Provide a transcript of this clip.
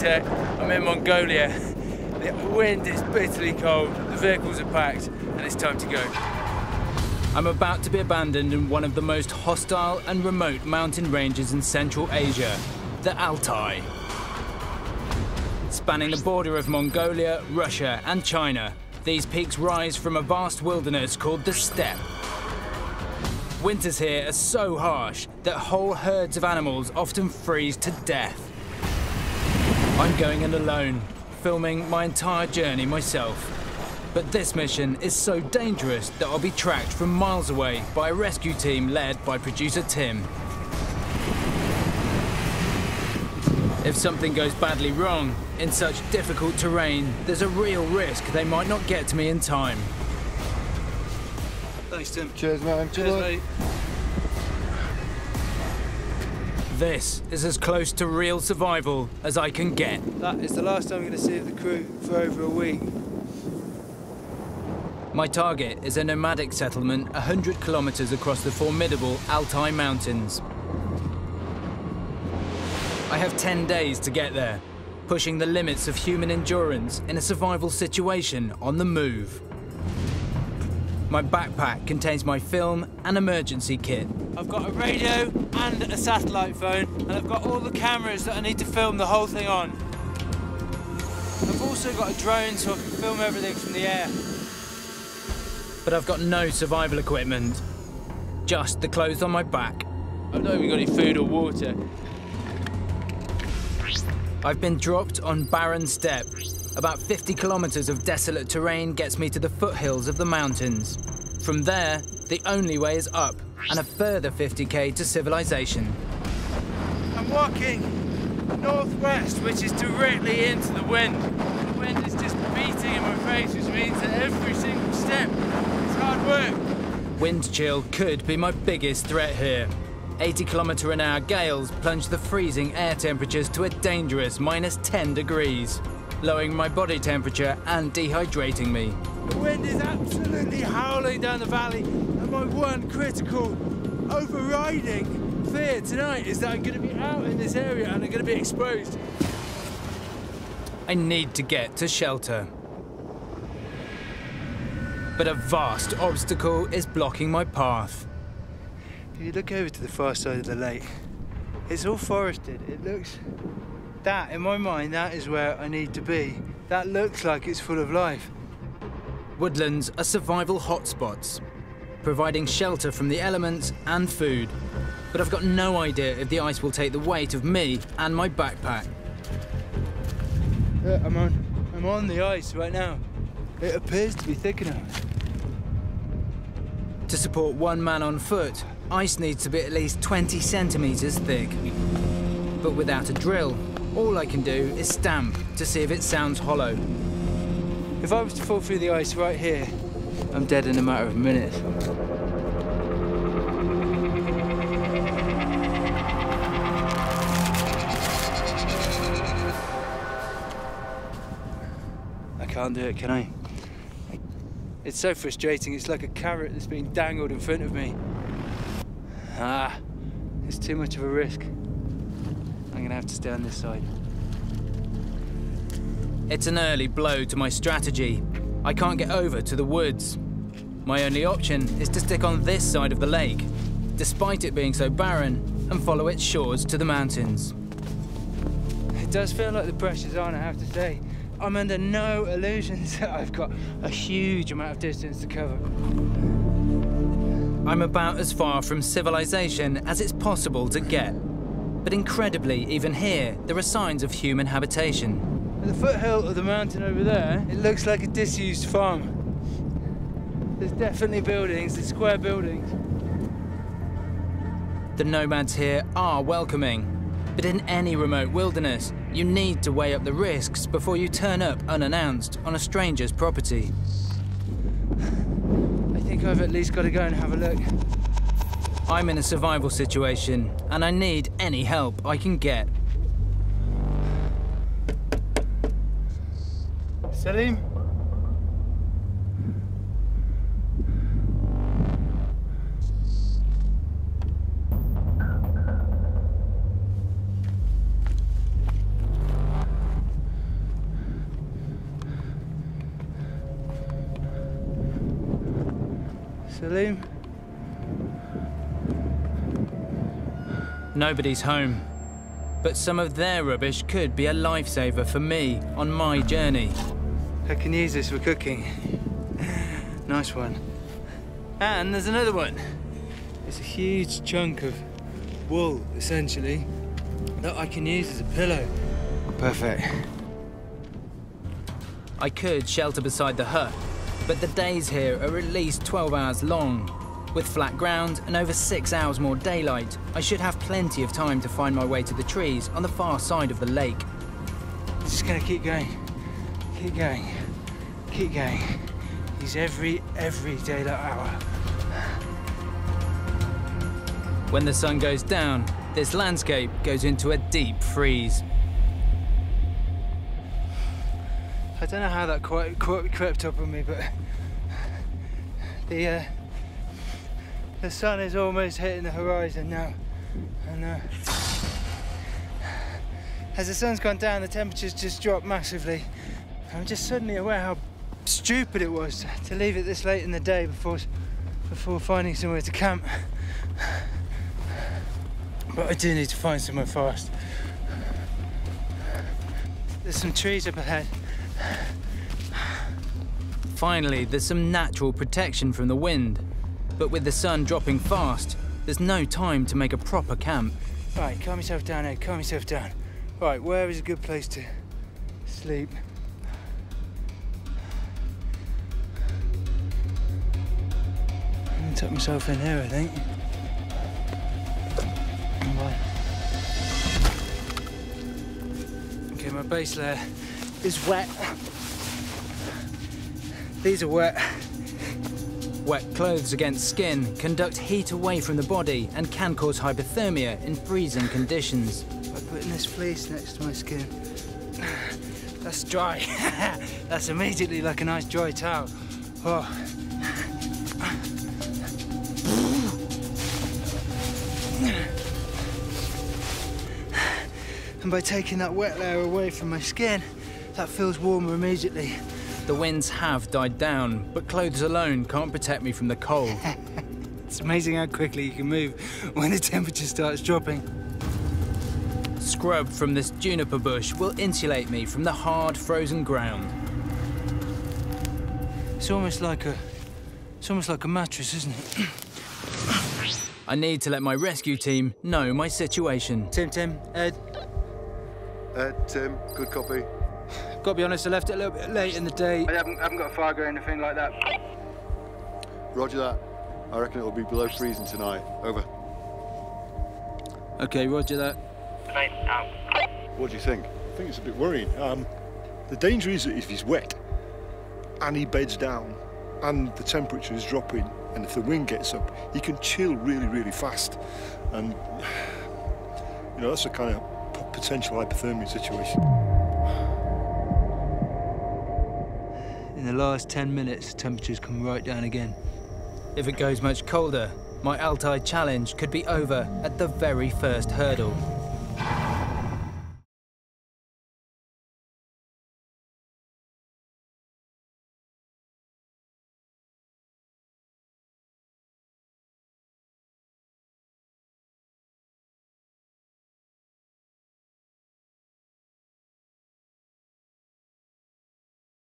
tech. I'm in Mongolia. The wind is bitterly cold, the vehicles are packed, and it's time to go. I'm about to be abandoned in one of the most hostile and remote mountain ranges in Central Asia, the Altai. Spanning the border of Mongolia, Russia, and China, these peaks rise from a vast wilderness called the steppe. Winters here are so harsh that whole herds of animals often freeze to death. I'm going in alone, filming my entire journey myself. But this mission is so dangerous that I'll be tracked from miles away by a rescue team led by producer Tim. If something goes badly wrong in such difficult terrain, there's a real risk they might not get to me in time. Thanks, Tim. Cheers, man. Cheers, mate. This is as close to real survival as I can get. That is the last time I'm going to see the crew for over a week. My target is a nomadic settlement 100 kilometers across the formidable Altai Mountains. I have 10 days to get there, pushing the limits of human endurance in a survival situation on the move. My backpack contains my film and emergency kit. I've got a radio and a satellite phone, and I've got all the cameras that I need to film the whole thing on. I've also got a drone so I can film everything from the air. But I've got no survival equipment, just the clothes on my back. I've not even got any food or water. I've been dropped on barren steppe. About 50 kilometers of desolate terrain gets me to the foothills of the mountains. From there, the only way is up, and a further 50k to civilization. I'm walking northwest, which is directly into the wind. The wind is just beating in my face, which means that every single step is hard work. Wind chill could be my biggest threat here. 80km/h gales plunge the freezing air temperatures to a dangerous -10 degrees, lowering my body temperature and dehydrating me. The wind is absolutely howling down the valley, and my one critical, overriding fear tonight is that I'm going to be out in this area and I'm going to be exposed. I need to get to shelter. But a vast obstacle is blocking my path. If you look over to the far side of the lake, it's all forested. It looks... That, in my mind, that is where I need to be. That looks like it's full of life. Woodlands are survival hotspots, providing shelter from the elements and food. But I've got no idea if the ice will take the weight of me and my backpack. I'm on the ice right now. It appears to be thick enough. To support one man on foot, ice needs to be at least 20 centimeters thick. But without a drill, all I can do is stamp to see if it sounds hollow. If I was to fall through the ice right here, I'm dead in a matter of minutes. I can't do it, can I? It's so frustrating. It's like a carrot that's being dangled in front of me. It's too much of a risk. I'm gonna have to stay on this side. It's an early blow to my strategy. I can't get over to the woods. My only option is to stick on this side of the lake, despite it being so barren, and follow its shores to the mountains. It does feel like the pressure's on, I have to say. I'm under no illusions that I've got a huge amount of distance to cover. I'm about as far from civilization as it's possible to get. But incredibly, even here, there are signs of human habitation. At the foothill of the mountain over there, it looks like a disused farm. There's definitely buildings, there's square buildings. The nomads here are welcoming. But in any remote wilderness, you need to weigh up the risks before you turn up unannounced on a stranger's property. I think I've at least got to go and have a look. I'm in a survival situation, and I need any help I can get. Salim? Salim? Nobody's home. But some of their rubbish could be a lifesaver for me on my journey. I can use this for cooking. Nice one. And there's another one. It's a huge chunk of wool, essentially, that I can use as a pillow. Perfect. I could shelter beside the hut, but the days here are at least 12 hours long. With flat ground and over 6 hours more daylight, I should have plenty of time to find my way to the trees on the far side of the lake. Just gonna keep going, keep going, keep going. Use every daylight hour. When the sun goes down, this landscape goes into a deep freeze. I don't know how that quite crept up on me, but the sun is almost hitting the horizon now, and as the sun's gone down, the temperature's just dropped massively. I'm just suddenly aware how stupid it was to leave it this late in the day before finding somewhere to camp. But I do need to find somewhere fast. There's some trees up ahead. Finally, there's some natural protection from the wind. But with the sun dropping fast, there's no time to make a proper camp. Right, calm yourself down, Ed, calm yourself down. Right, where is a good place to sleep? I'm gonna tuck myself in here, I think. Okay, my base layer is wet. These are wet. Wet clothes against skin conduct heat away from the body and can cause hypothermia in freezing conditions. By putting this fleece next to my skin, that's dry. That's immediately like a nice dry towel. Oh. And by taking that wet layer away from my skin, that feels warmer immediately. The winds have died down, but clothes alone can't protect me from the cold. It's amazing how quickly you can move when the temperature starts dropping. Scrub from this juniper bush will insulate me from the hard, frozen ground. It's almost like a mattress, isn't it? I need to let my rescue team know my situation. Tim, Ed. Tim, good copy. Gotta be honest, I left it a little bit late in the day. I haven't got a fire or anything like that. Roger that. I reckon it'll be below freezing tonight. Over. Okay, roger that. What do you think? I think it's a bit worrying. The danger is that if he's wet and he beds down and the temperature is dropping and if the wind gets up, he can chill really, really fast. And, you know, that's a kind of potential hypothermia situation. In the last 10 minutes, temperatures come right down again. If it goes much colder, my Altai challenge could be over at the very first hurdle.